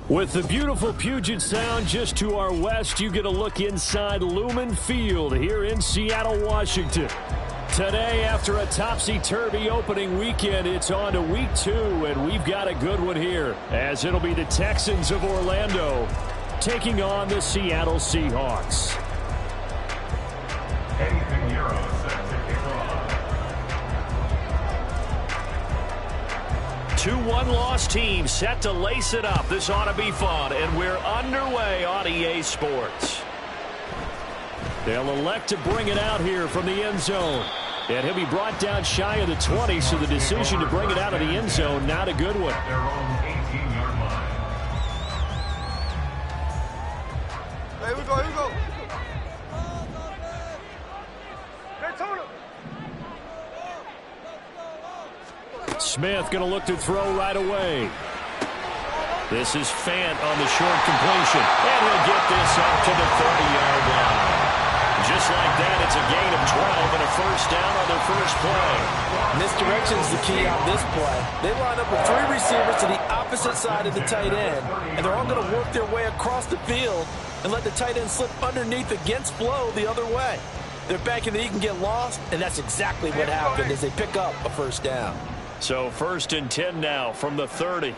With the beautiful Puget Sound just to our west, you get a look inside Lumen Field here in Seattle, Washington. Today, after a topsy-turvy opening weekend, it's on to week 2, and we've got a good one here, as it'll be the Texans of Orlando taking on the Seattle Seahawks. 2-1 loss team set to lace it up. This ought to be fun, and we're underway on EA Sports. They'll elect to bring it out here from the end zone. And he'll be brought down shy of the 20, so the decision to bring it out of the end zone, not a good one. Here we go. Smith going to look to throw right away. This is Fant on the short completion. And he'll get this up to the 30-yard line. Just like that, it's a gain of 12 and a first down on their first play. Misdirection is the key on this play. They line up with 3 receivers to the opposite side of the tight end, and they're all going to work their way across the field and let the tight end slip underneath against flow the other way. They're banking that he can get lost, and that's exactly what happened as they pick up a first down. So 1st and 10 now from the 30.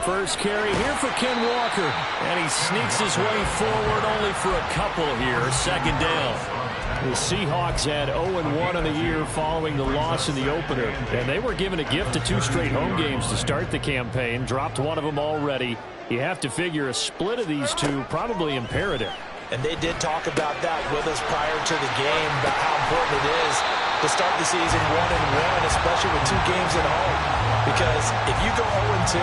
First carry here for Ken Walker. And he sneaks his way forward only for a couple here. 2nd down. The Seahawks had 0-1 on the year following the loss in the opener. And they were given a gift of 2 straight home games to start the campaign. Dropped one of them already. You have to figure a split of these two probably imperative. And they did talk about that with us prior to the game, about how important it is to start the season 1-1, especially with 2 games at home. Because if you go 0-2,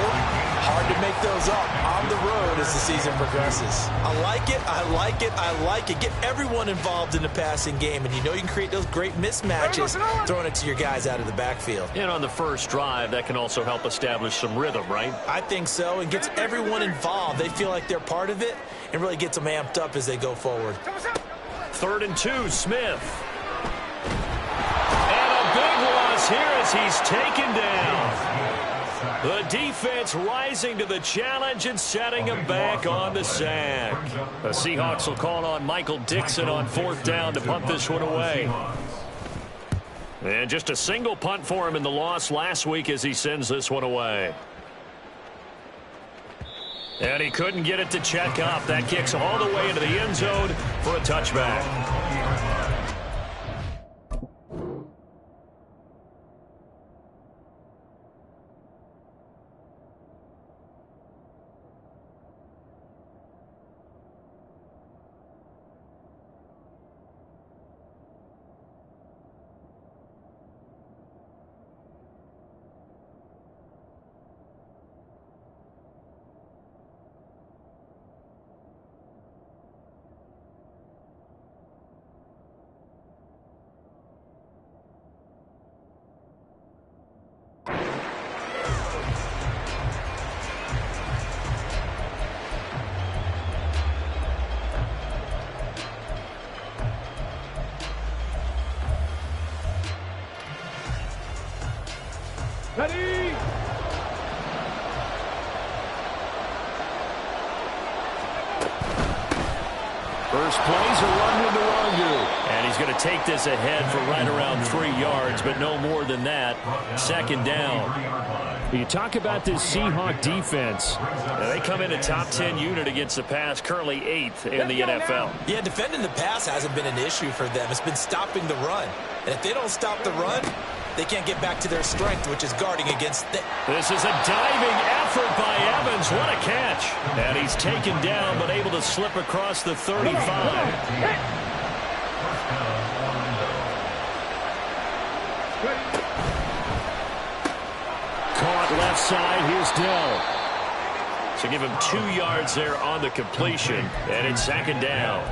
hard to make those up on the road as the season progresses. I like it. Get everyone involved in the passing game, and you know you can create those great mismatches throwing it to your guys out of the backfield. And on the first drive, that can also help establish some rhythm, right? I think so, and gets everyone involved. They feel like they're part of it, and really gets them amped up as they go forward. 3rd and 2, Smith. And a big loss here as he's taken down. The defense rising to the challenge and setting him back on the sack. The Seahawks will call on Michael Dixon on 4th down to punt this one away. And just a single punt for him in the loss last week as he sends this one away. And he couldn't get it to check up. That kicks all the way into the end zone for a touchback. Ready! First plays a run into Wangu. And he's going to take this ahead for right around 3 yards, but no more than that. 2nd down. You talk about this Seahawk defense. Now, they come in a top 10 unit against the pass, currently 8th in the NFL. Yeah, defending the pass hasn't been an issue for them. It's been stopping the run. And if they don't stop the run, they can't get back to their strength, which is guarding against the... This is a diving effort by Evans. What a catch. And he's taken down, but able to slip across the 35. Caught left side. Here's Dell. So give him 2 yards there on the completion, and it's 2nd down.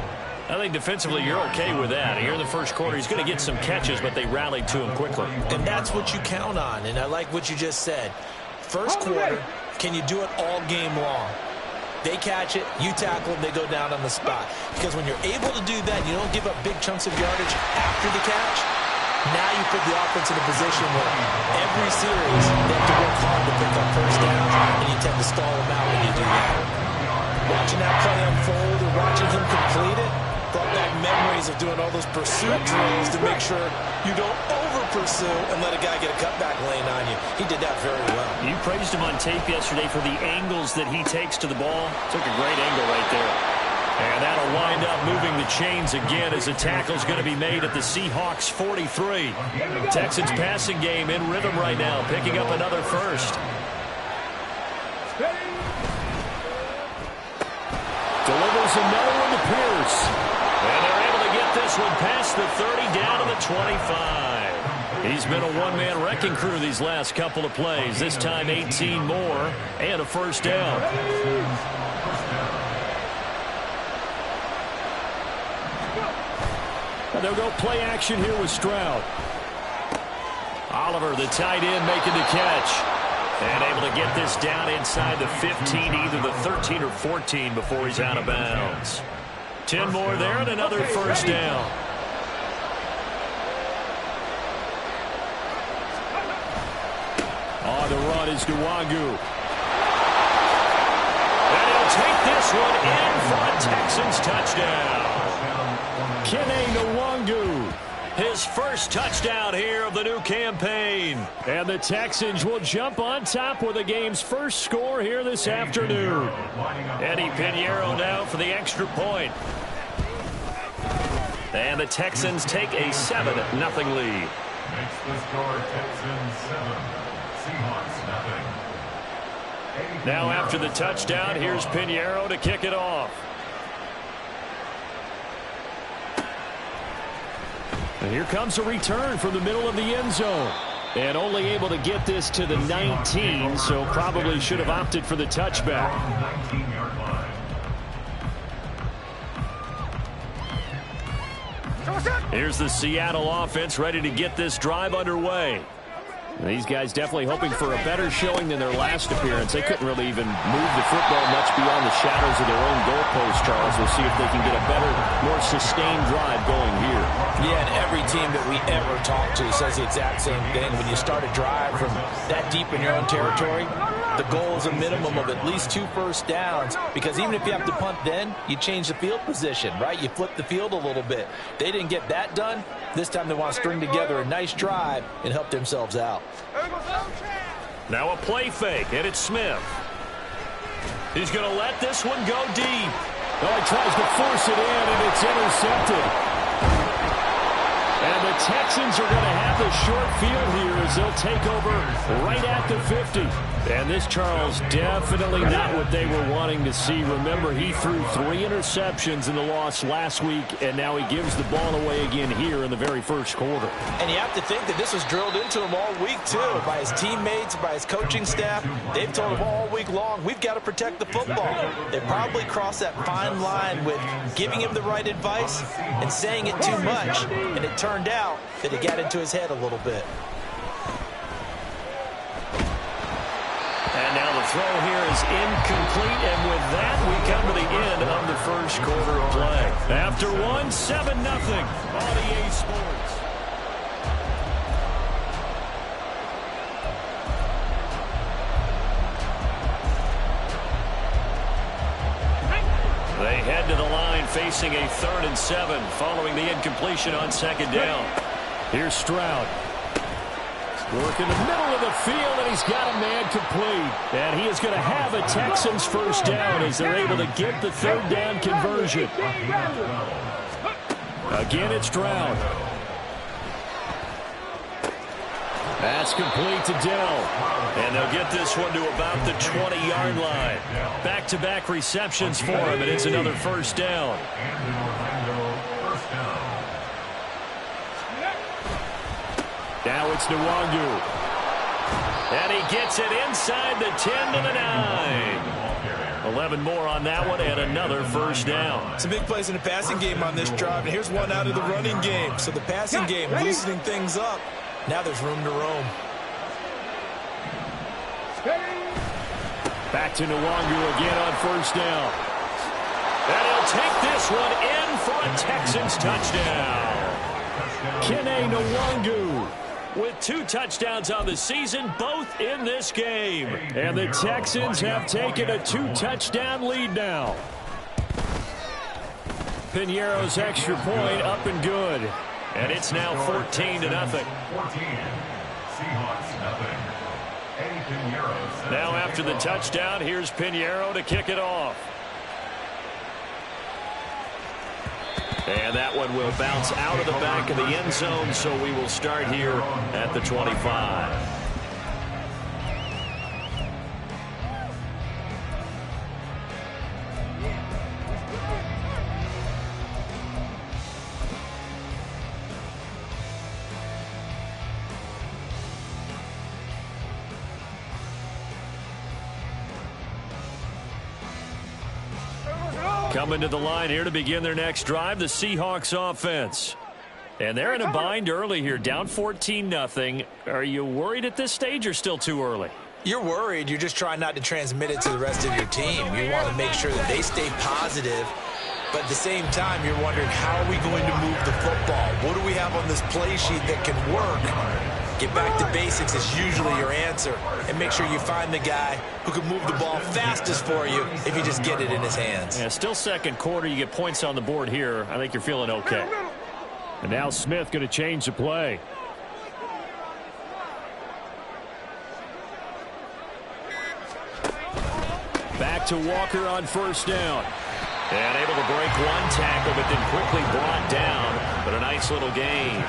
I think defensively you're okay with that. Here in the first quarter, he's going to get some catches, but they rallied to him quickly. And that's what you count on, and I like what you just said. First quarter, can you do it all game long? They catch it, you tackle them, they go down on the spot. Because when you're able to do that, you don't give up big chunks of yardage after the catch. Now you put the offense in a position where every series they have to work hard to pick up first downs, and you tend to stall them out when you do that. Watching that play unfold or watching him complete it brought back memories of doing all those pursuit drills to make sure you don't over-pursue and let a guy get a cutback lane on you. He did that very well. You praised him on tape yesterday for the angles that he takes to the ball. Took a great angle right there. And that'll wind up moving the chains again as the tackle's going to be made at the Seahawks 43. Texans passing game in rhythm right now, picking up another first. Delivers another one to Pierce. And they're able to get this one past the 30 down to the 25. He's been a one-man wrecking crew these last couple of plays. This time 18 more and a first down. And they'll go play action here with Stroud. Oliver, the tight end, making the catch. And able to get this down inside the 15, either the 13 or 14 before he's out of bounds. 10 more there and another first down. On the run is Nwangu. And he'll take this one in front. Texans touchdown. Kene Nwangu. His first touchdown here of the new campaign. And the Texans will jump on top with the game's first score here this afternoon. Eddie Pinheiro now for the extra point. And the Texans take a 7-0 lead. Makes the score Texans 7, Seahawks nothing. Now after the touchdown, here's Pinheiro to kick it off. And here comes a return from the middle of the end zone. And only able to get this to the 19, so probably should have opted for the touchback. 19-yard line. Here's the Seattle offense ready to get this drive underway. These guys definitely hoping for a better showing than their last appearance. They couldn't really even move the football much beyond the shadows of their own goalpost, Charles. We'll see if they can get a better, more sustained drive going here. Yeah, and every team that we ever talk to says the exact same thing. When you start a drive from that deep in your own territory, the goal is a minimum of at least 2 first downs, because even if you have to punt then, you change the field position, right? You flip the field a little bit. They didn't get that done. This time they want to string together a nice drive and help themselves out. Now a play fake, and it's Smith. He's going to let this one go deep. Oh, he tries to force it in, and it's intercepted. And the Texans are going to have the short field here as they'll take over right at the 50. And this, Charles, definitely not what they were wanting to see. Remember, he threw 3 interceptions in the loss last week, and now he gives the ball away again here in the very first quarter. And you have to think that this was drilled into him all week, too, by his teammates, by his coaching staff. They've told him all week long, we've got to protect the football. They probably crossed that fine line with giving him the right advice and saying it too much. And it turned out that it got into his head a little bit. And now the throw here is incomplete, and with that, we come to the end of the first quarter of play. After one, 7-0 on EA Sports. They head to the line facing a 3rd and 7 following the incompletion on 2nd down. Here's Stroud. Work in the middle of the field, and he's got a man complete. And he is going to have a Texans first down as they're able to get the 3rd down conversion. Again, it's Stroud. That's complete to Dell. And they'll get this one to about the 20-yard line. Back-to-back receptions for him, and it's another first down. Now it's Nwangu. And he gets it inside the 10 to the 9. 11 more on that one and another first down. Some big plays in the passing game on this drive, and here's one out of the running game. So the passing game loosening things up. Now there's room to roam. Back to Nwangu again on first down. And he'll take this one in for a Texans touchdown. Kene Nwangu with 2 touchdowns on the season, both in this game. And the Texans have taken a 2-touchdown lead now. Piñeiro's extra point up and good. And it's now 14-0. 14. Seahawks nothing. Eddie Piñeiro. Now after the touchdown, here's Piñeiro to kick it off. And that one will bounce out of the back of the end zone, so we will start here at the 25. Coming to the line here to begin their next drive, the Seahawks offense. And they're in a bind early here, down 14-0. Are you worried at this stage or still too early? You're worried. You're just trying not to transmit it to the rest of your team. You want to make sure that they stay positive. But at the same time, you're wondering, how are we going to move the football? What do we have on this play sheet that can work? Get back to basics is usually your answer. And make sure you find the guy who can move the ball fastest for you if you just get it in his hands. Yeah, still second quarter. You get points on the board here. I think you're feeling okay. And now Smith going to change the play. Back to Walker on first down. And able to break one tackle, but then quickly brought down. But a nice little gain.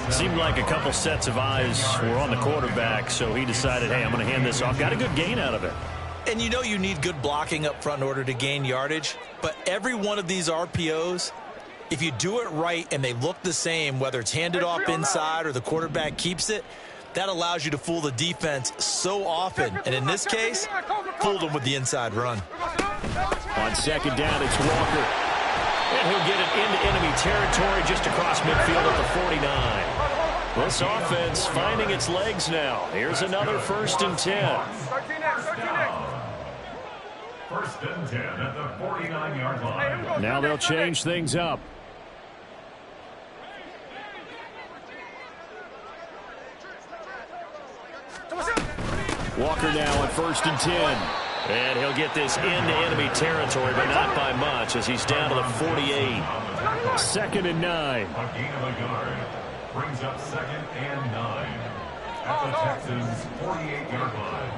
Seemed like a couple sets of eyes were on the quarterback, so he decided, hey, I'm going to hand this off. Got a good gain out of it. And you know you need good blocking up front in order to gain yardage. But every one of these RPOs, if you do it right and they look the same, whether it's handed off inside or the quarterback keeps it, that allows you to fool the defense so often. And in this case, fooled them with the inside run. On second down, it's Walker. And he'll get it into enemy territory just across midfield at the 49. This offense finding its legs now. Here's another 1st and 10. First and 10 at the 49-yard line. Now they'll change things up. Walker now on 1st and 10. And he'll get this into enemy territory, but not by much as he's down to the 48. 2nd and 9. A gain of a yard brings up 2nd and 9 at the Texans' 48-yard line.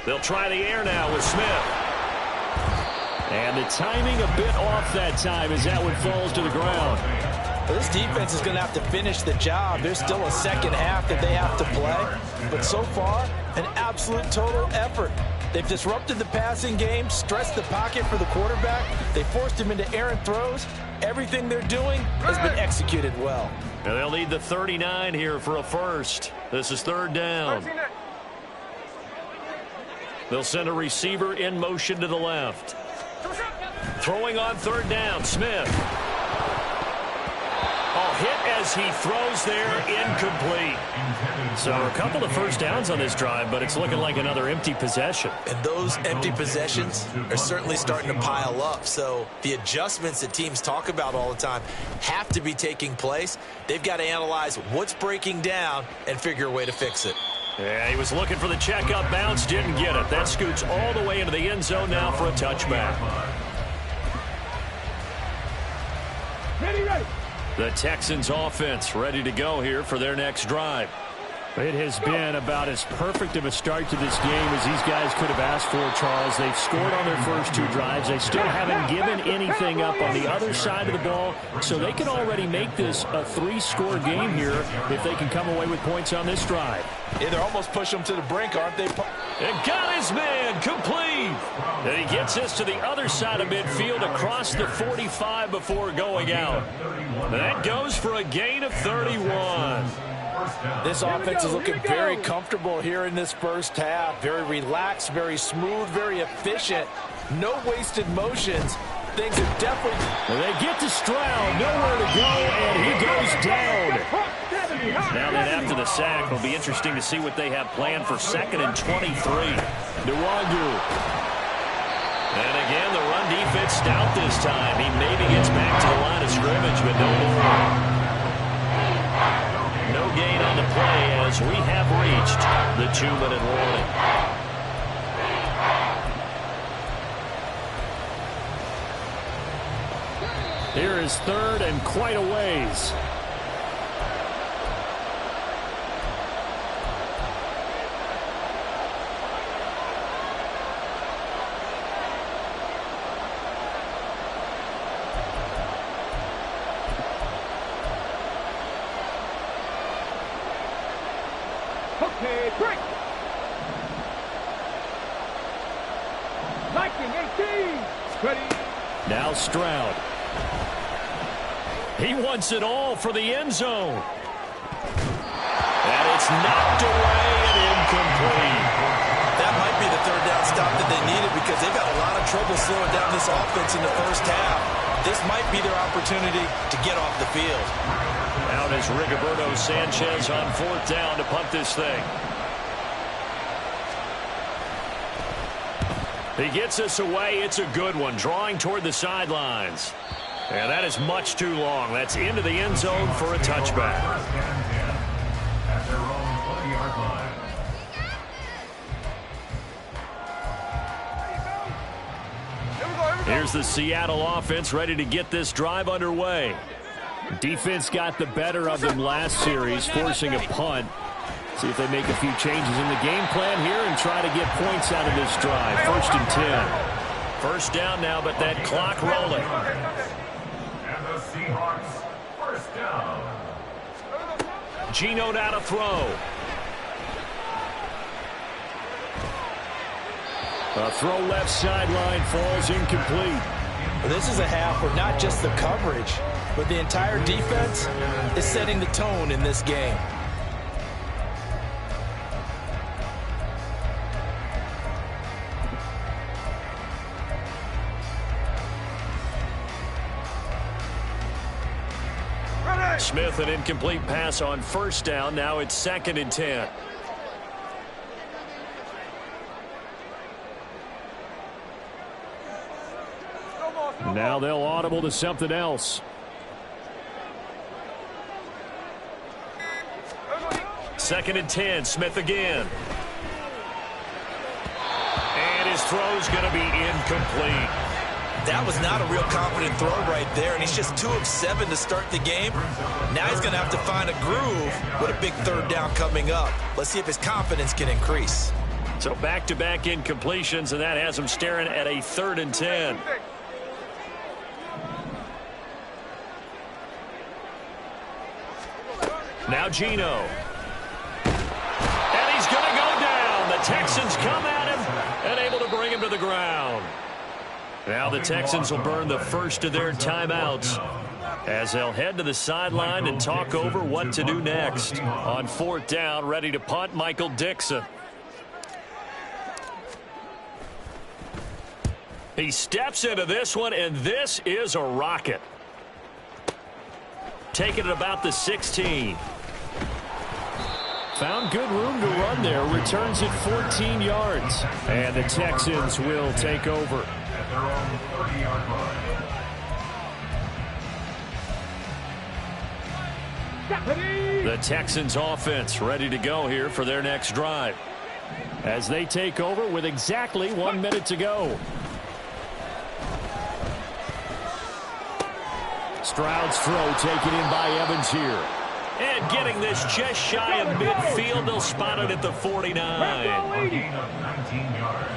They'll try the air now with Smith. And the timing a bit off that time as that one falls to the ground. Well, this defense is going to have to finish the job. There's still a second half that they have to play. But so far, an absolute total effort. They've disrupted the passing game, stressed the pocket for the quarterback. They forced him into errant throws. Everything they're doing has been executed well. And they'll need the 39 here for a first. This is 3rd down. They'll send a receiver in motion to the left. Throwing on 3rd down, Smith. Hit as he throws there, incomplete. So a couple of first downs on this drive, but it's looking like another empty possession. And those empty possessions are certainly starting to pile up. So the adjustments that teams talk about all the time have to be taking place. They've got to analyze what's breaking down and figure a way to fix it. Yeah, he was looking for the checkup bounce, didn't get it. That scoots all the way into the end zone now for a touchback. Ready. The Texans offense ready to go here for their next drive. It has been about as perfect of a start to this game as these guys could have asked for, Charles. They've scored on their first 2 drives. They still haven't given anything up on the other side of the ball, so they can already make this a 3-score game here if they can come away with points on this drive. Yeah, they're almost pushing them to the brink, aren't they? And got his man complete. And he gets this to the other side of midfield across the 45 before going out. That goes for a gain of 31. This offense is looking very comfortable here in this first half. Very relaxed, very smooth, very efficient. No wasted motions. Things are definitely... They get to Stroud, nowhere to go, and he goes down. Now then, after the sack, it'll be interesting to see what they have planned for 2nd and 23. Nwangu. And again, the run defense stout this time. He maybe gets back to the line of scrimmage, but no more. No gain on the play as we have reached the 2-minute warning. Here is 3rd and quite a ways. Okay, break. Viking 18. Ready. Now Stroud. He wants it all for the end zone. And it's knocked away and incomplete. That might be the 3rd down stop that they needed because they've got a lot of trouble slowing down this offense in the first half. This might be their opportunity to get off the field. Out is Rigoberto Sanchez on 4th down to punt this thing. He gets us away. It's a good one, drawing toward the sidelines. And that is much too long. That's into the end zone for a touchback. At their own 20-yard line. Here's the Seattle offense ready to get this drive underway. Defense got the better of them last series, forcing a punt. See if they make a few changes in the game plan here and try to get points out of this drive. 1st and 10. 1st down now, but that clock rolling. And the Seahawks, 1st down. Geno now to throw. A throw left sideline falls incomplete. Well, this is a half where not just the coverage, but the entire defense is setting the tone in this game. Smith, an incomplete pass on 1st down. Now it's 2nd and 10. Now they'll audible to something else. 2nd and 10. Smith again. And his throw's going to be incomplete. That was not a real confident throw right there, and he's just 2 of 7 to start the game. Now he's going to have to find a groove with a big 3rd down coming up. Let's see if his confidence can increase. So back-to-back incompletions, and that has him staring at a 3rd and 10. Now Geno. And he's going to go down. The Texans come at him and able to bring him to the ground. Now the Texans will burn the first of their timeouts as they'll head to the sideline and talk over what to do next. On 4th down, ready to punt, Michael Dickson. He steps into this one, and this is a rocket. Taking it about the 16. Found good room to run there. Returns it 14 yards. And the Texans will take over. At their own 30-yard line. The Texans offense ready to go here for their next drive. As they take over with exactly 1 minute to go. Stroud's throw taken in by Evans here. And getting this just shy of midfield. They'll spot it at the 49. Gain of 19 yards.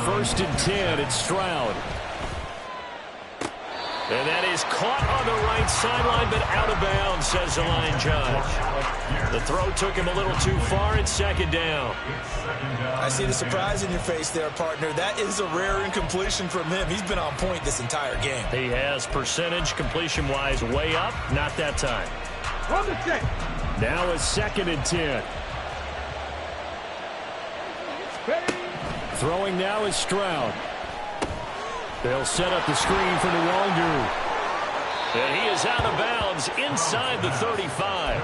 1st and 10, it's Stroud. And that is caught on the right sideline, but out of bounds, says the line judge. The throw took him a little too far. It's 2nd down. I see the surprise in your face there, partner. That is a rare incompletion from him. He's been on point this entire game. He has percentage completion-wise way up. Not that time. Run the check. Now it's 2nd and 10. Throwing now is Stroud. They'll set up the screen for Nwangu. And he is out of bounds inside the 35.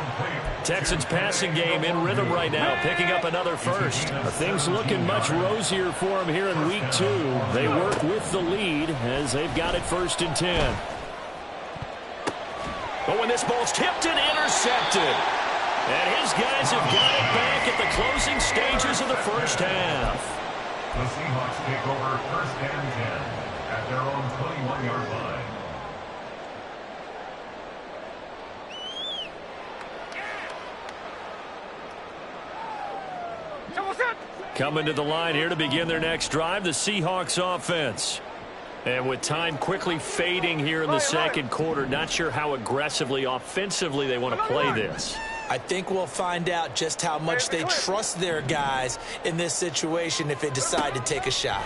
Texans passing game in rhythm right now, picking up another first. Things looking much rosier for him here in week 2. They work with the lead as they've got it 1st and 10. Oh, and this ball's tipped and intercepted. And his guys have got it back at the closing stages of the first half. The Seahawks take over 1st and 10 at their own 21-yard line. Coming to the line here to begin their next drive, the Seahawks offense. And with time quickly fading here in the second quarter, not sure how aggressively, offensively they want to play this. I think we'll find out just how much they trust their guys in this situation if they decide to take a shot.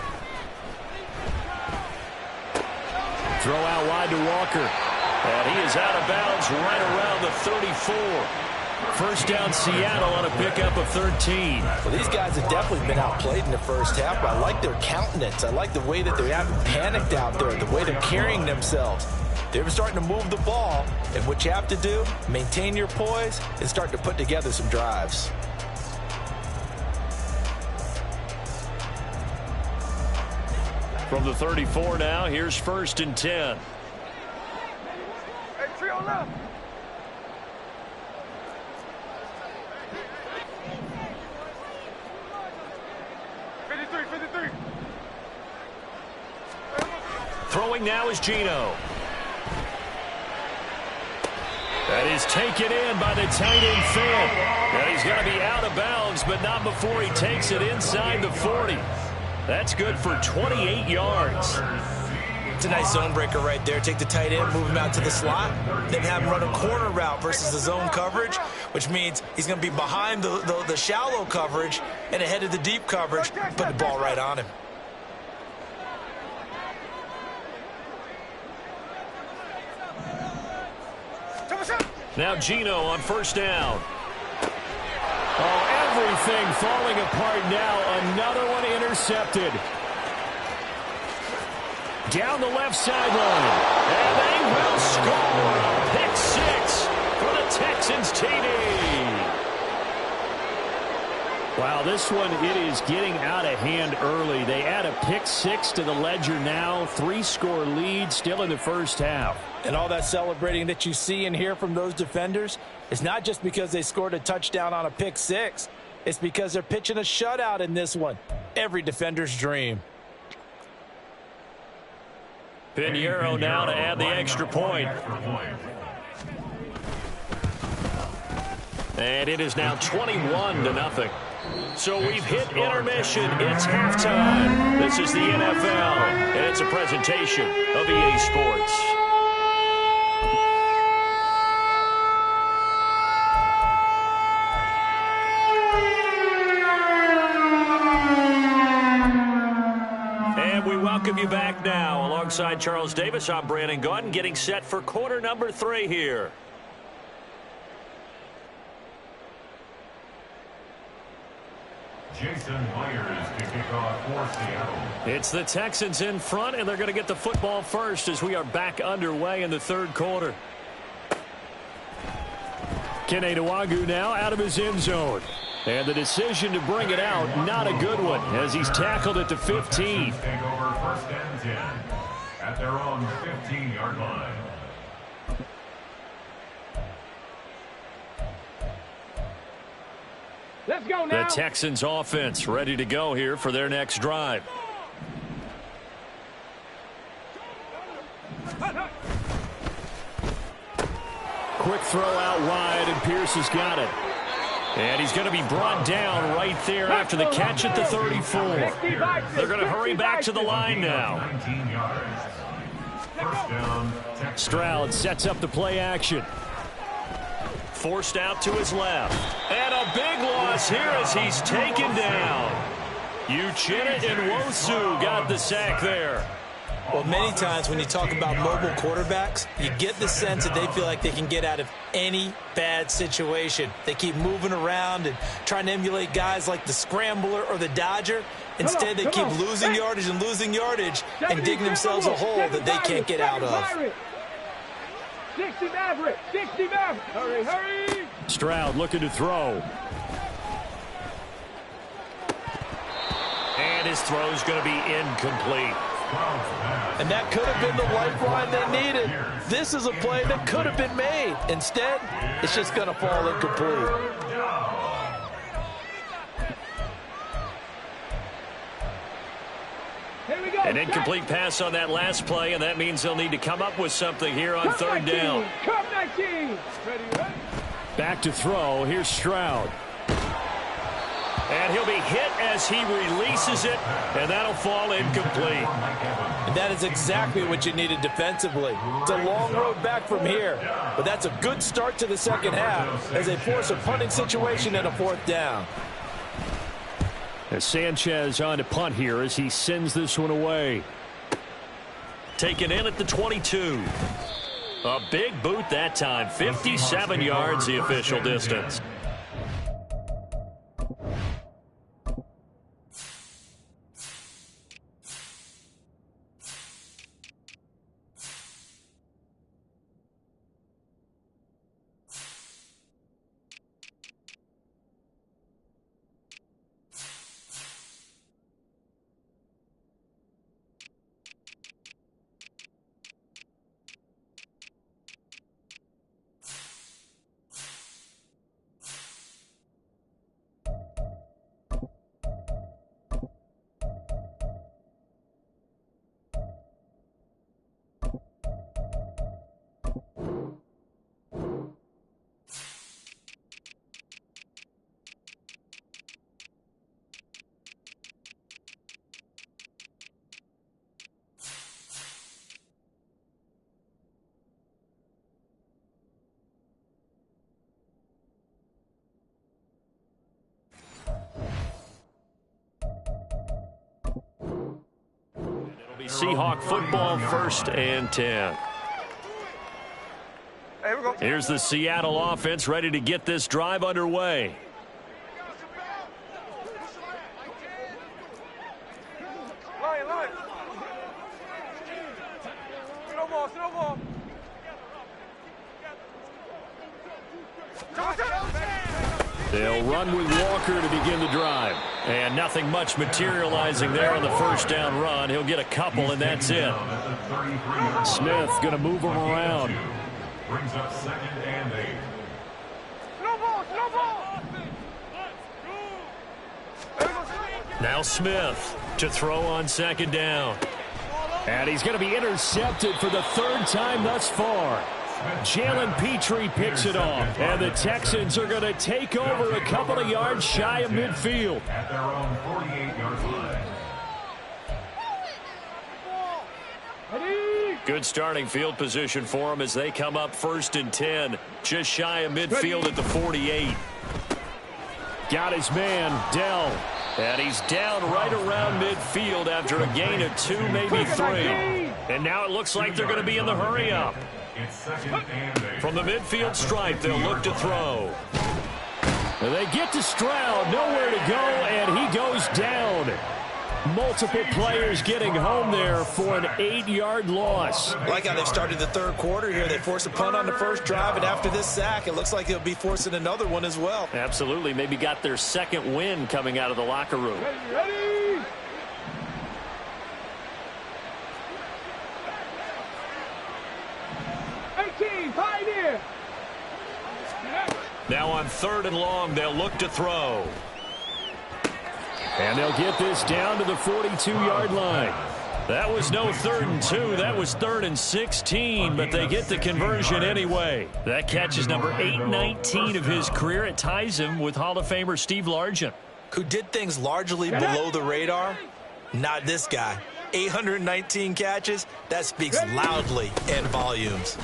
Throw out wide to Walker. And he is out of bounds right around the 34. First down Seattle on a pickup of 13. Well, these guys have definitely been outplayed in the first half, but I like their countenance. I like the way that they haven't panicked out there, the way they're carrying themselves. They're starting to move the ball, and what you have to do, maintain your poise and start to put together some drives. From the 34 now, here's 1st and 10. Hey, trio left. Throwing now is Geno. That is taken in by the tight end Finn. And he's going to be out of bounds, but not before he takes it inside the 40. That's good for 28 yards. It's a nice zone breaker right there. Take the tight end, move him out to the slot, then have him run a corner route versus the zone coverage, which means he's going to be behind the shallow coverage and ahead of the deep coverage, put the ball right on him. Now Geno on 1st down. Oh, everything falling apart now. Another one intercepted. Down the left sideline. And they will score. Pick 6 for the Texans TD. Wow, this one, it is getting out of hand early. They add a pick 6 to the ledger now. 3-score lead still in the first half. And all that celebrating that you see and hear from those defenders is not just because they scored a touchdown on a pick 6. It's because they're pitching a shutout in this one. Every defender's dream. Pinheiro now to add the extra point. And it is now 21-0. So we've hit intermission. It's halftime. This is the NFL, and it's a presentation of EA Sports. And we welcome you back now. Alongside Charles Davis, I'm Brandon Gaudin, getting set for quarter number 3 here. Jason Myers to kick off for Seattle. It's the Texans in front, and they're going to get the football first as we are back underway in the 3rd quarter. Kene Nwangwu now out of his end zone. And the decision to bring it out, not a good one, as he's tackled at the 15. Take over 1st and 10 at their own 15-yard line. Let's go now. The Texans offense ready to go here for their next drive. Quick throw out wide, and Pierce has got it. And he's going to be brought down right there after the catch at the 34. They're going to hurry back to the line now. 19 yards. First down, Texans. Stroud sets up the play action. Forced out to his left. And a big loss here as he's taken down. Uchenna Nwosu got the sack there. Well, many times when you talk about mobile quarterbacks, you get the sense that they feel like they can get out of any bad situation. They keep moving around and trying to emulate guys like the Scrambler or the Dodger. Instead, they keep losing yardage and digging themselves a hole that they can't get out of. 60 Maverick. 60 Maverick. Hurry, hurry. Stroud looking to throw. And his throw's going to be incomplete. And that could have been the lifeline they needed. This is a play that could have been made. Instead, it's just going to fall incomplete. Here we go. An incomplete pass on that last play, and that means they'll need to come up with something here on third down. Come 19. Ready, ready. Back to throw. Here's Stroud. And he'll be hit as he releases it, and that'll fall incomplete. And that is exactly what you needed defensively. It's a long road back from here, but that's a good start to the second half as they force a punting situation and a fourth down. As Sanchez on to punt here as he sends this one away. Taken in at the 22. A big boot that time. 57 yards the official distance. Seahawk football, 1st and 10. Here's the Seattle offense ready to get this drive underway. Line. Snowball. They'll run with Walker to begin the drive. And nothing much materializing there on the first down run. He'll get a couple, and that's it. Smith going to move him around. Brings up 2nd and 8. Snowball. Now Smith to throw on 2nd down. And he's going to be intercepted for the 3rd time thus far. Jalen Petrie picks it off, and the Texans are going to take over a couple of yards shy of midfield. At their own 48-yard line. Good starting field position for them as they come up 1st and 10, just shy of midfield at the 48. Got his man, Dell, and he's down right around midfield after a gain of 2, maybe 3. And now it looks like they're going to be in the hurry-up. It's 2nd and 8. From the midfield stripe, they'll look to throw. And they get to Stroud, nowhere to go, and he goes down. Multiple players getting home there for an 8-yard loss. Like how they've started the third quarter here. They force a punt on the first drive, and after this sack, it looks like they'll be forcing another one as well. Absolutely. Maybe got their 2nd win coming out of the locker room. Ready. Pioneer. Now on 3rd and long, they'll look to throw. And they'll get this down to the 42-yard line. That was no 3rd and 2. That was 3rd and 16, but they get the conversion anyway. That catch is number 819 of his career. It ties him with Hall of Famer Steve Largent. Who did things largely below the radar? Not this guy. 819 catches, that speaks loudly in volumes.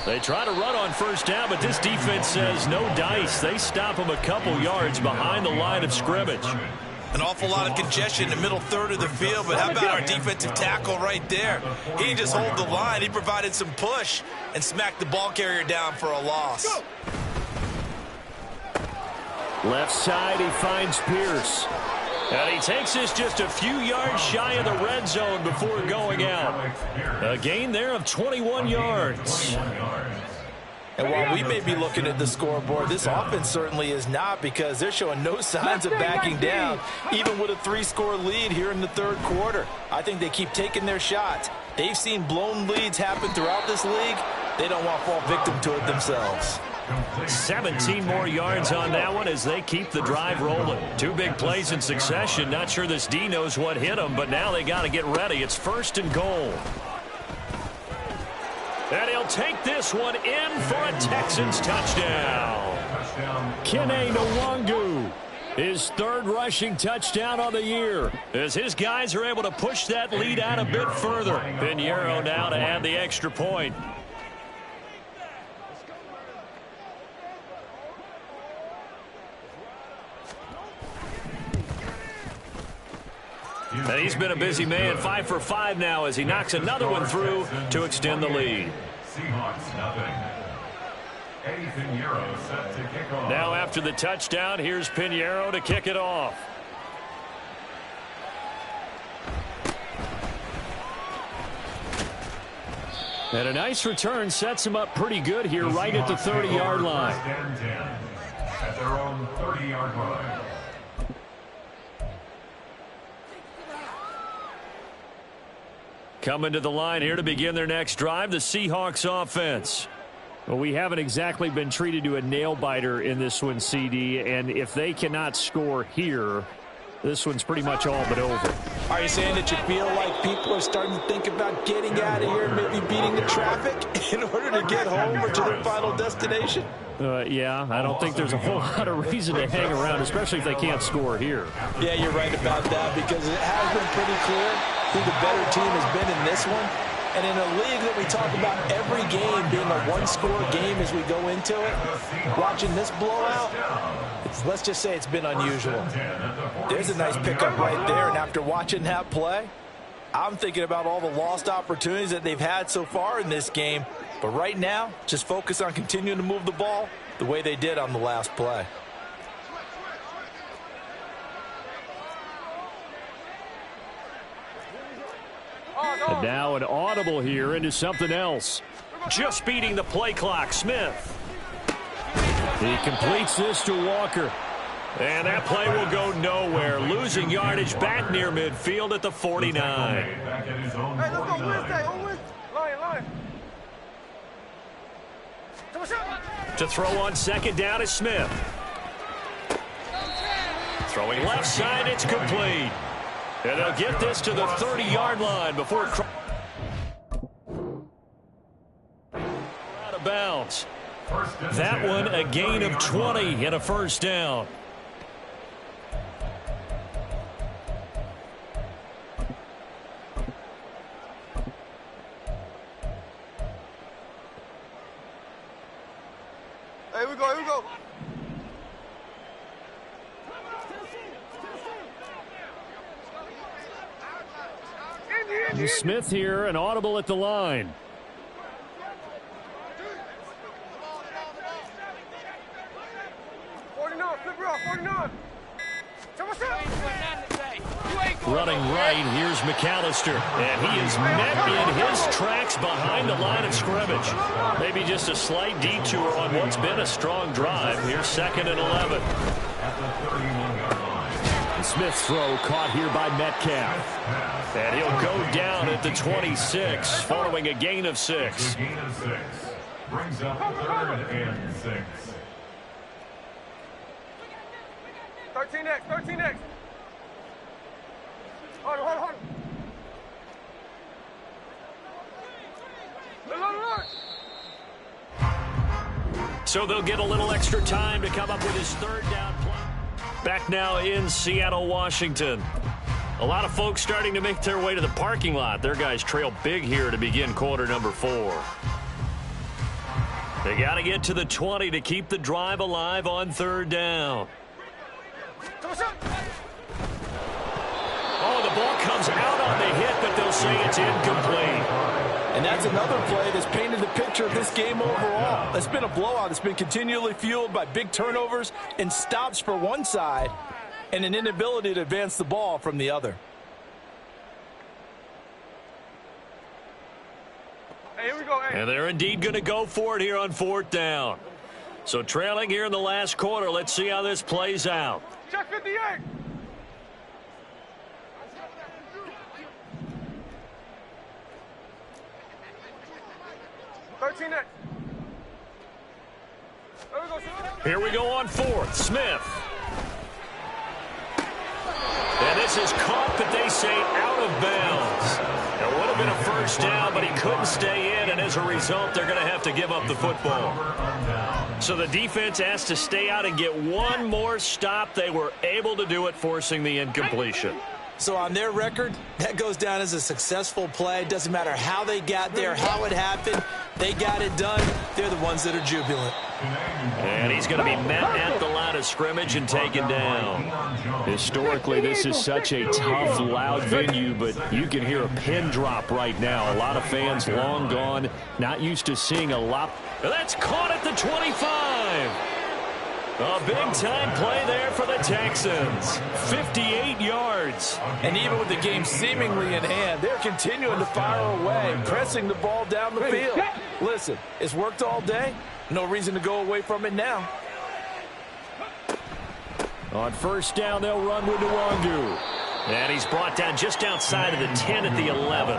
They try to run on 1st down, but this defense says no dice. They stop him a couple yards behind the line of scrimmage. An awful lot of congestion in the middle third of the field, but how about our defensive tackle right there? He didn't just hold the line. He provided some push and smacked the ball carrier down for a loss. Left side, he finds Pierce. And he takes this just a few yards shy of the red zone before going out. A gain there of 21 yards. And while we may be looking at the scoreboard, this offense certainly is not, because they're showing no signs of backing down, even with a 3-score lead here in the third quarter. I think they keep taking their shots. They've seen blown leads happen throughout this league. They don't want to fall victim to it themselves. 17 more yards on that one as they keep the drive rolling. 2 big plays in succession. Not sure this D knows what hit them, but now they got to get ready. It's 1st and goal. And he'll take this one in for a Texans touchdown. Kene Nwangu, his 3rd rushing touchdown on the year, as his guys are able to push that lead out a bit further. Pinheiro now to add the extra point. And he's been a busy man, 5 for 5 now as he knocks another one through to extend the lead. Seahawks nothing. Eddie Pinheiro set to kick off. Now after the touchdown, here's Pinheiro to kick it off. And a nice return sets him up pretty good here right at the 30-yard line. At their own 30-yard line. Coming to the line here to begin their next drive, the Seahawks offense. Well, we haven't exactly been treated to a nail-biter in this one, CD, and if they cannot score here, this one's pretty much all but over. Are you saying that you feel like people are starting to think about getting out of here, maybe beating the traffic in order to get home or to their final destination? Yeah, I don't think there's a whole lot of reason to hang around, especially if they can't score here. Yeah, you're right about that, because it has been pretty clear who the better team has been in this one. And in a league that we talk about every game being a 1-score game as we go into it, watching this blowout, let's just say it's been unusual. There's a nice pickup right there, and after watching that play, I'm thinking about all the lost opportunities that they've had so far in this game. But right now, just focus on continuing to move the ball the way they did on the last play. And now an audible here into something else. Just beating the play clock, Smith. He completes this to Walker. And that play will go nowhere. Losing yardage back near midfield at the 49. Hey, let's go Wednesday. On Wednesday. Line. To throw on 2nd down is Smith. Throwing left side, it's complete. And they'll get this to the 30-yard line before out of bounds. That one a gain of 20 and a 1st down. Here we go. Smith here, an audible at the line. Running right, here's McAllister. And he is met in his tracks behind the line of scrimmage. Maybe just a slight detour on what's been a strong drive. Here's 2nd and 11. Smith's throw caught here by Metcalf. And he'll go down at the 26 following a gain of 6. Brings up 3rd and 6. 13X. Hold. So they'll get a little extra time to come up with his 3rd down play. Back now in Seattle, Washington. A lot of folks starting to make their way to the parking lot. Their guys trail big here to begin quarter number 4. They got to get to the 20 to keep the drive alive on 3rd down. Oh, the ball comes out on the hit, but they'll say it's incomplete. And that's another play that's painted the picture of this game overall. It's been a blowout. It's been continually fueled by big turnovers and stops for one side. and an inability to advance the ball from the other. Hey, here we go. Hey. And they're indeed going to go for it here on 4th down. So trailing here in the last quarter. Let's see how this plays out. Check 58. Here we go on 4th. Smith. And this is caught, but they say out of bounds. It would have been a first down, but he couldn't stay in, and as a result, they're going to have to give up the football. So the defense has to stay out and get one more stop. They were able to do it, forcing the incompletion. So on their record, that goes down as a successful play. Doesn't matter how they got there, how it happened. They got it done. They're the ones that are jubilant. And he's going to be met at the line of scrimmage and taken down. Historically, this is such a tough, loud venue, but you can hear a pin drop right now. A lot of fans long gone, not used to seeing a lot. That's caught at the 25. A big-time play there for the Texans. 58 yards. And even with the game seemingly in hand, they're continuing to fire away, pressing the ball down the field. Listen, it's worked all day. No reason to go away from it now. On 1st down, they'll run with Nwangu. And he's brought down just outside of the 10 at the 11.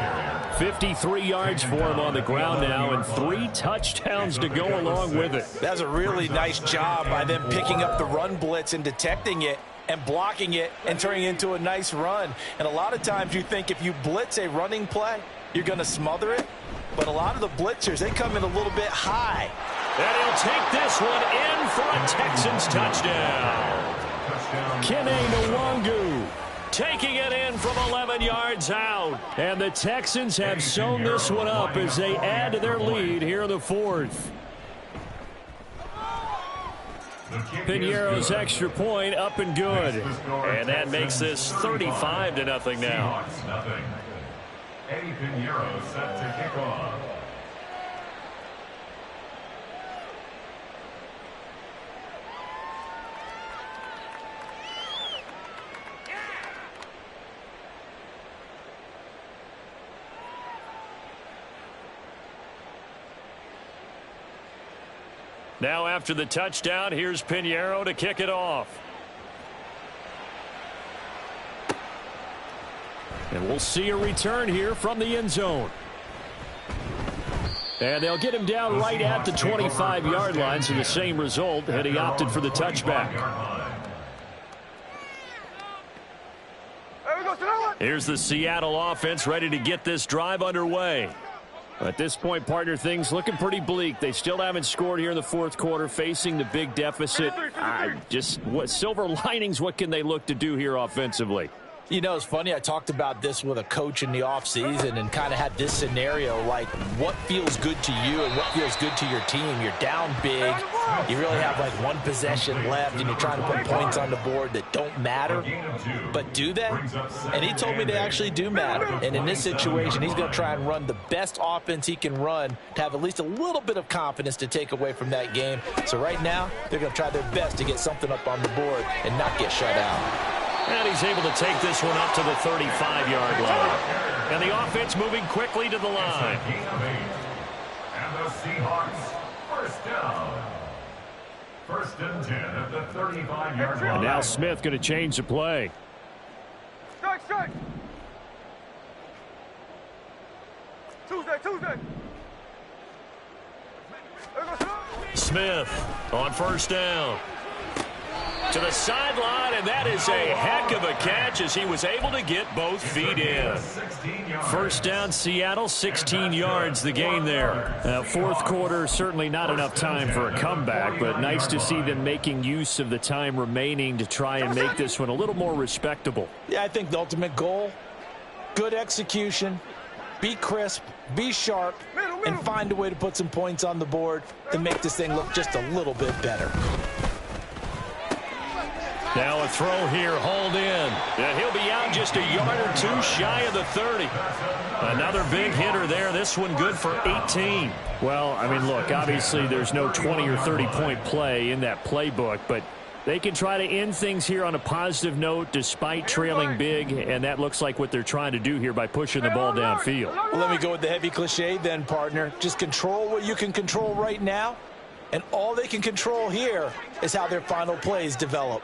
53 yards for him on the ground now, and 3 touchdowns to go along with it. That's a really nice job by them picking up the run blitz and detecting it and blocking it and turning it into a nice run. And a lot of times you think if you blitz a running play, you're going to smother it. But a lot of the blitzers, they come in a little bit high. And he'll take this one in for a Texans touchdown. Kene Nwangu taking it in from 11 yards out. And the Texans have sewn this one up as they add to their lead here in the 4th. Pinheiro's extra point up and good. And that makes this 35-0 now. Eddie Pinheiro set to kick off. Now after the touchdown, here's Pinheiro to kick it off. And we'll see a return here from the end zone. And they'll get him down right at the 25-yard line, so the same result, and he opted for the touchback. Here's the Seattle offense ready to get this drive underway. At this point, partner, things looking pretty bleak. They still haven't scored here in the 4th quarter, facing the big deficit. What silver linings, what can they look to do here offensively? You know, it's funny, I talked about this with a coach in the offseason and kind of had this scenario, like what feels good to you and what feels good to your team. You're down big. You really have like one possession left, and you're trying to put points on the board that don't matter. But do they? And he told me they actually do matter. And in this situation, he's going to try and run the best offense he can run to have at least a little bit of confidence to take away from that game. So right now, they're going to try their best to get something up on the board and not get shut out. And he's able to take this one up to the 35-yard line. And the offense moving quickly to the line. And the Seahawks, first down. 1st and 10 at the 35-yard line. And now Smith going to change the play. Strike. Tuesday. Smith on 1st down. To the sideline, and that is a heck of a catch as he was able to get both feet in. 1st down, Seattle, 16 yards the gain there. 4th quarter, certainly not enough time for a comeback, but nice to see them making use of the time remaining to try and make this one a little more respectable. Yeah, I think the ultimate goal, good execution, be crisp, be sharp, and find a way to put some points on the board to make this thing look just a little bit better. Now a throw here, hauled in. And he'll be out just a yard or two shy of the 30. Another big hitter there. This one good for 18. Well, I mean, look, obviously there's no 20 or 30-point play in that playbook, but They can try to end things here on a positive note despite trailing big, and that looks like what they're trying to do here by pushing the ball downfield. Well, let me go with the heavy cliche then, partner. Just control what you can control right now, and all they can control here is how their final plays develop.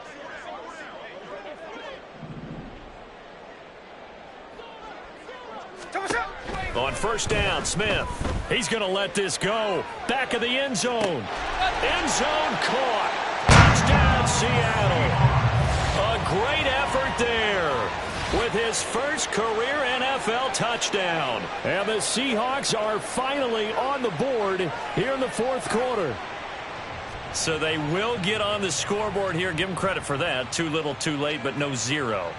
On first down, Smith. He's going to let this go. Back of the end zone. End zone caught. Touchdown, Seattle. A great effort there with his first career NFL touchdown. And the Seahawks are finally on the board here in the fourth quarter. So they will get on the scoreboard here. Give them credit for that. Too little, too late, but no zero.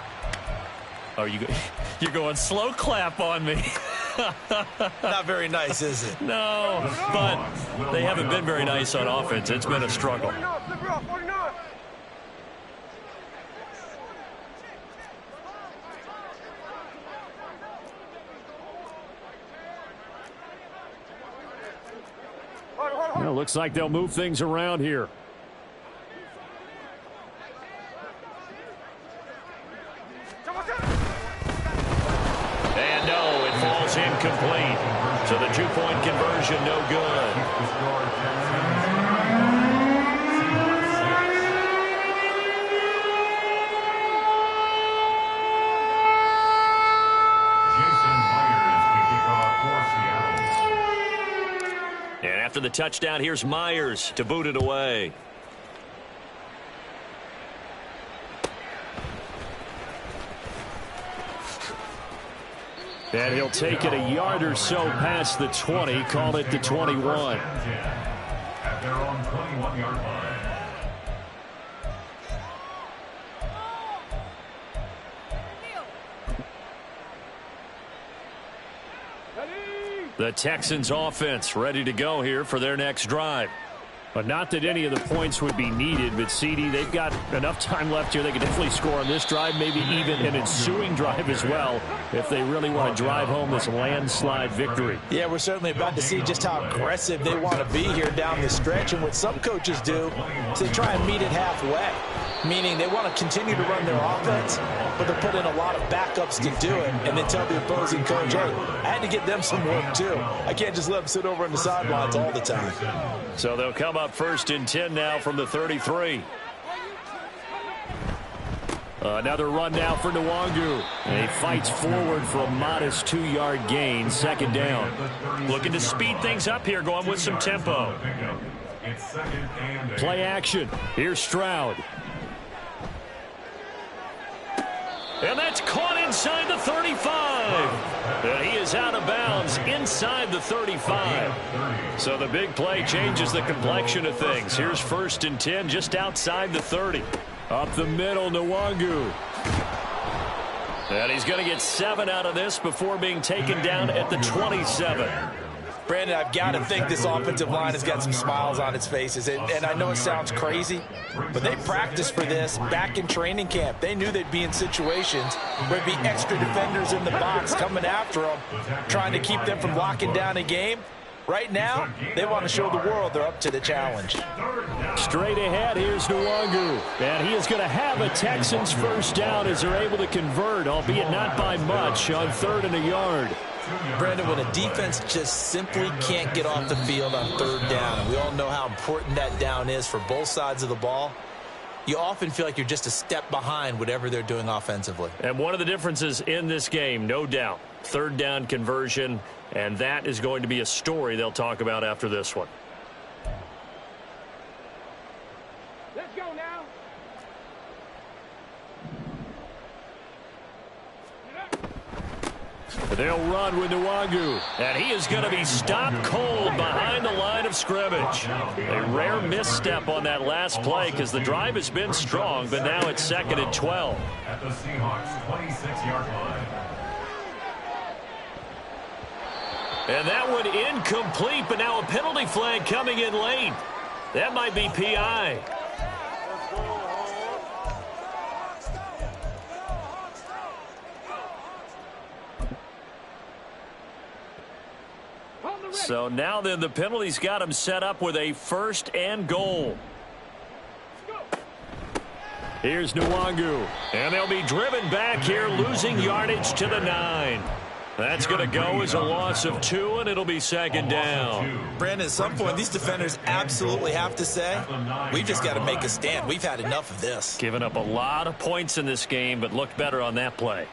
Oh, you're going slow clap on me. Not very nice, is it? No, but they haven't been very nice on offense. It's been a struggle. Well, looks like they'll move things around here. And no, it falls incomplete. So the two-point conversion, no good. And after the touchdown, here's Myers to boot it away. And he'll take it a yard or so past the 20, call it the 21. At their own 21-yard line. The Texans offense ready to go here for their next drive. But not that any of the points would be needed, but CD, they've got enough time left here. They can definitely score on this drive, maybe even an ensuing drive as well, if they really want to drive home this landslide victory. Yeah, we're certainly about to see just how aggressive they want to be here down the stretch. And what some coaches do is they try and meet it halfway, meaning they want to continue to run their offense, but they put in a lot of backups to do it, and then tell the opposing coach, hey, I had to get them some work too. I can't just let them sit over on the sidelines all the time. So they'll come up first and 10 now from the 33. Another run now for Nwangu. And he fights forward for a modest 2-yard gain, second down. Looking to speed things up here, going with some tempo. Play action. Here's Stroud. And that's caught inside the 35. And he is out of bounds inside the 35. So the big play changes the complexion of things. Here's first and 10 just outside the 30. Up the middle, Nwangu. And he's going to get 7 out of this before being taken down at the 27. Brandon, I've got to think this offensive line has got some smiles on its faces. And I know it sounds crazy, but they practiced for this back in training camp. They knew they'd be in situations where there'd be extra defenders in the box coming after them, trying to keep them from locking down a game. Right now, they want to show the world they're up to the challenge. Straight ahead, here's Nwangu. And he is going to have a Texans first down as they're able to convert, albeit not by much, on 3rd and a yard. Brandon, when a defense just simply can't get off the field on 3rd down, and we all know how important that down is for both sides of the ball, you often feel like you're just a step behind whatever they're doing offensively. And one of the differences in this game, no doubt, 3rd down conversion, and that is going to be a story they'll talk about after this one. Let's go now. They'll run with Nwangu, and he is going to be stopped cold behind the line of scrimmage. A rare misstep on that last play because the drive has been strong, but now it's 2nd and 12. At the Seahawks 26-yard line. And that one incomplete, but now a penalty flag coming in late. That might be PI. So now then the penalty's got him set up with a 1st and goal. Here's Nwangu. And they'll be driven back here, losing yardage to the 9. That's going to go as a loss of 2, and it'll be second down. Brandon, at some point, these defenders absolutely have to say, we've just got to make a stand. We've had enough of this. Giving up a lot of points in this game, but looked better on that play.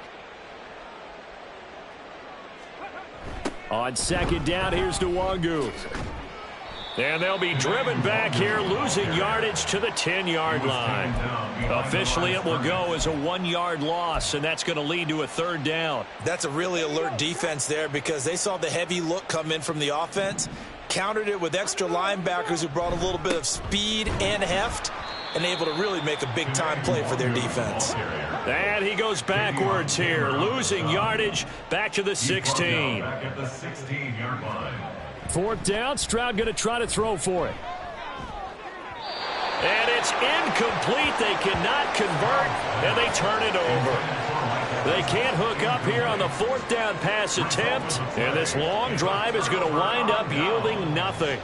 On second down, here's Nwangu. And they'll be driven back here, losing yardage to the 10-yard line. Officially, it will go as a 1-yard loss, and that's going to lead to a third down. That's a really alert defense there because they saw the heavy look come in from the offense, countered it with extra linebackers who brought a little bit of speed and heft, and able to really make a big-time play for their defense. And he goes backwards here, losing yardage back to the 16. Back at the 16-yard line. Fourth down, Stroud going to try to throw for it. And it's incomplete. They cannot convert, and they turn it over. They can't hook up here on the fourth down pass attempt, and this long drive is going to wind up yielding nothing.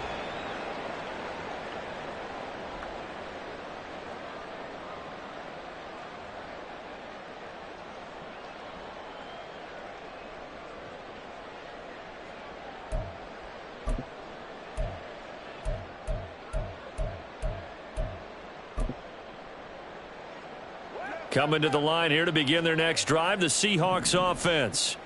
Coming to the line here to begin their next drive, the Seahawks offense.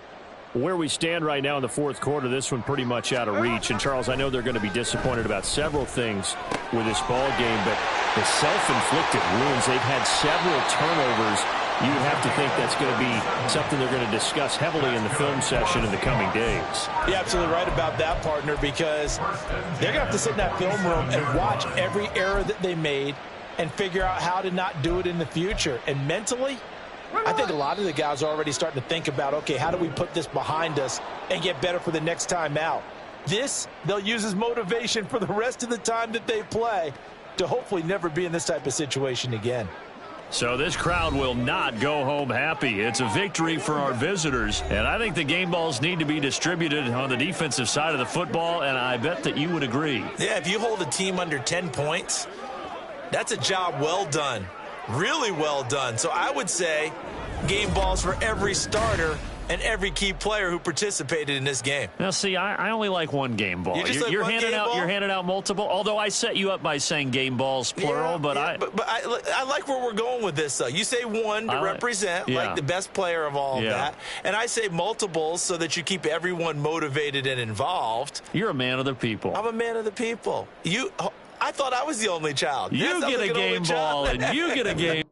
Where we stand right now in the fourth quarter, this one pretty much out of reach. And, Charles, I know they're going to be disappointed about several things with this ball game, but the self-inflicted wounds, they've had several turnovers. You would have to think that's going to be something they're going to discuss heavily in the film session in the coming days. You're absolutely right about that, partner, because they're going to have to sit in that film room and watch every error that they made and figure out how to not do it in the future. And mentally, I think a lot of the guys are already starting to think about, okay, how do we put this behind us and get better for the next time out? This, they'll use as motivation for the rest of the time that they play to hopefully never be in this type of situation again. So this crowd will not go home happy. It's a victory for our visitors, and I think the game balls need to be distributed on the defensive side of the football, and I bet that you would agree. Yeah, if you hold a team under 10 points, that's a job well done, really well done. So I would say game balls for every starter and every key player who participated in this game. Now, see, I only like one game ball. You're handing out multiple. Although I set you up by saying game balls plural, but I like where we're going with this. Though you say one to represent like the best player of all of that, and I say multiples so that you keep everyone motivated and involved. You're a man of the people. I'm a man of the people. I thought I was the only child. You get a game ball, and you get a game.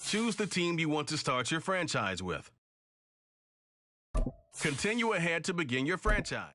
Choose the team you want to start your franchise with. Continue ahead to begin your franchise.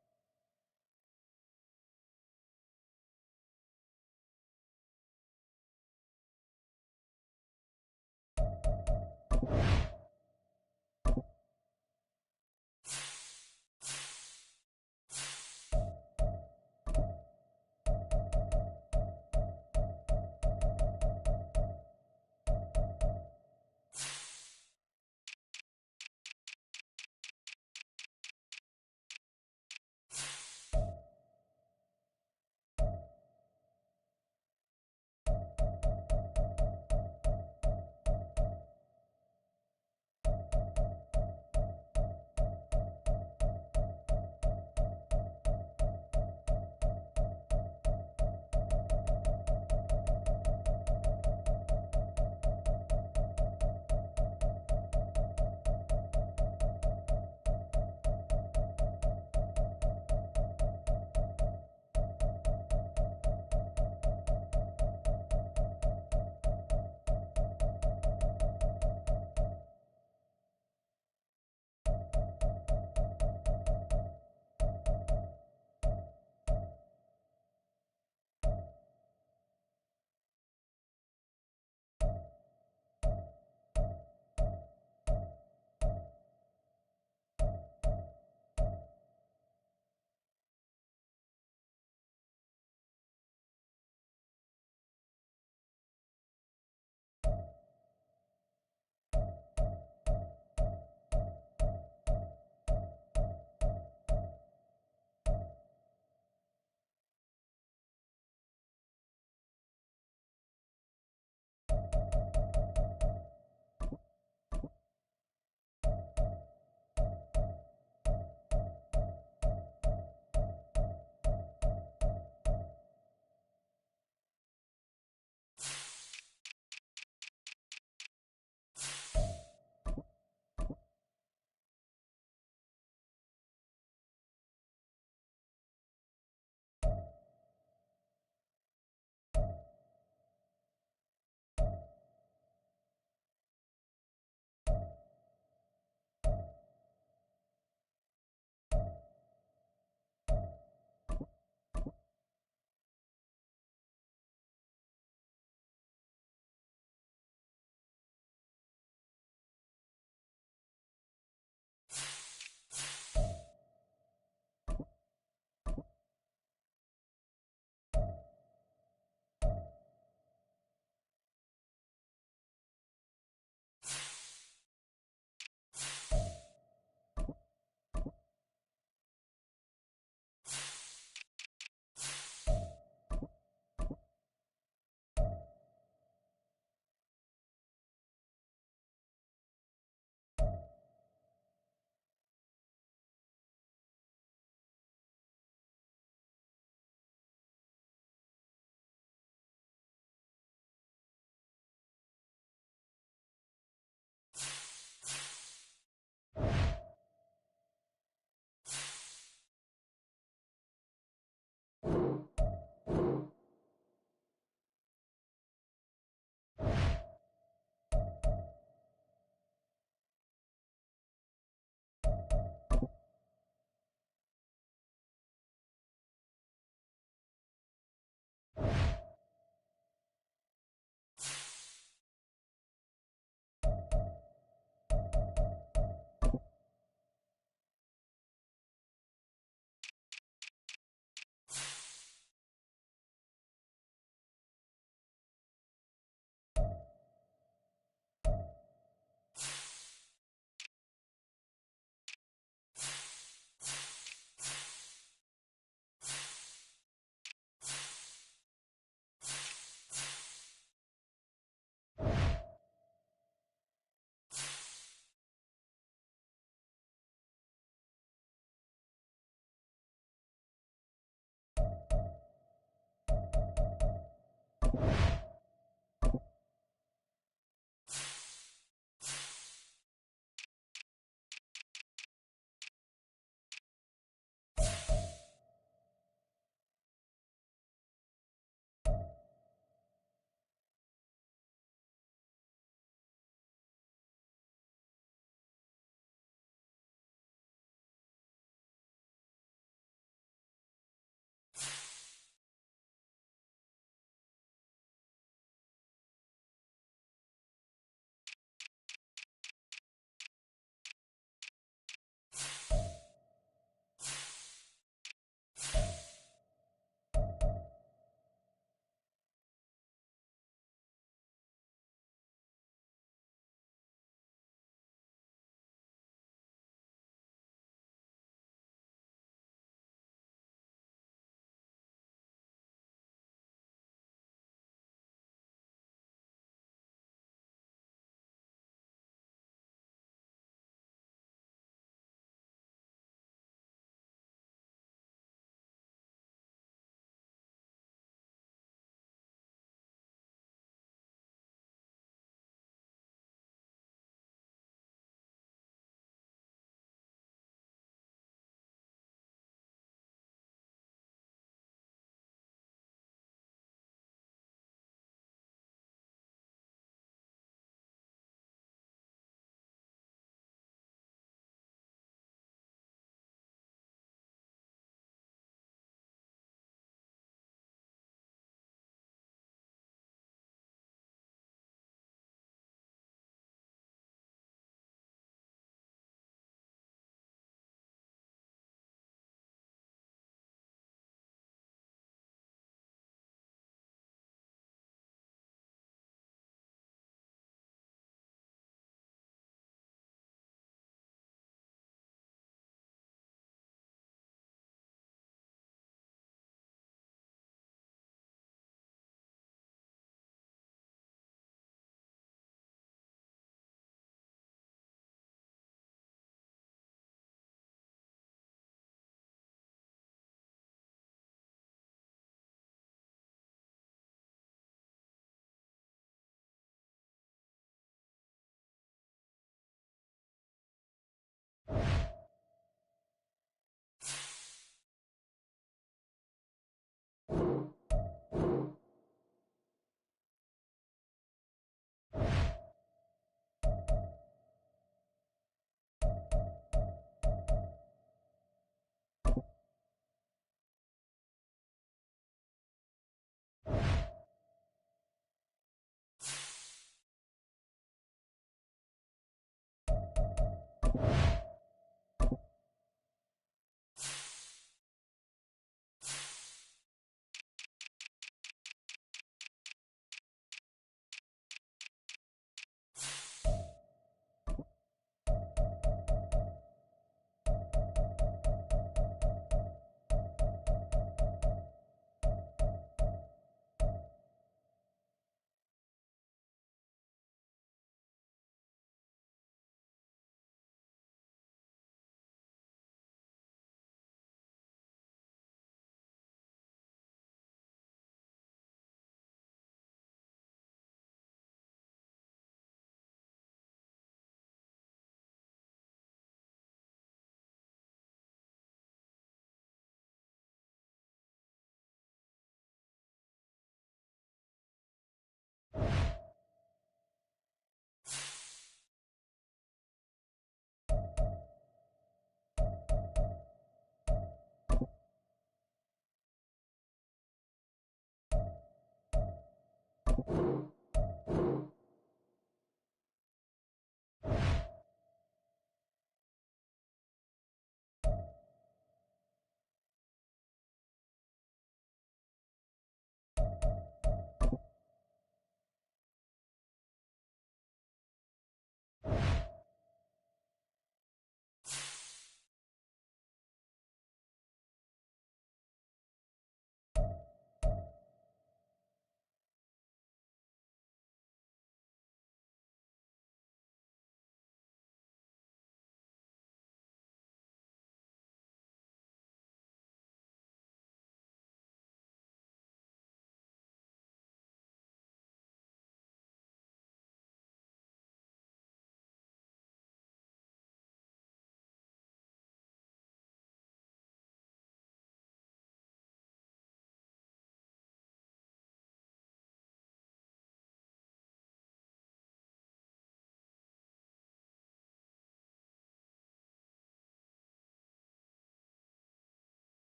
down.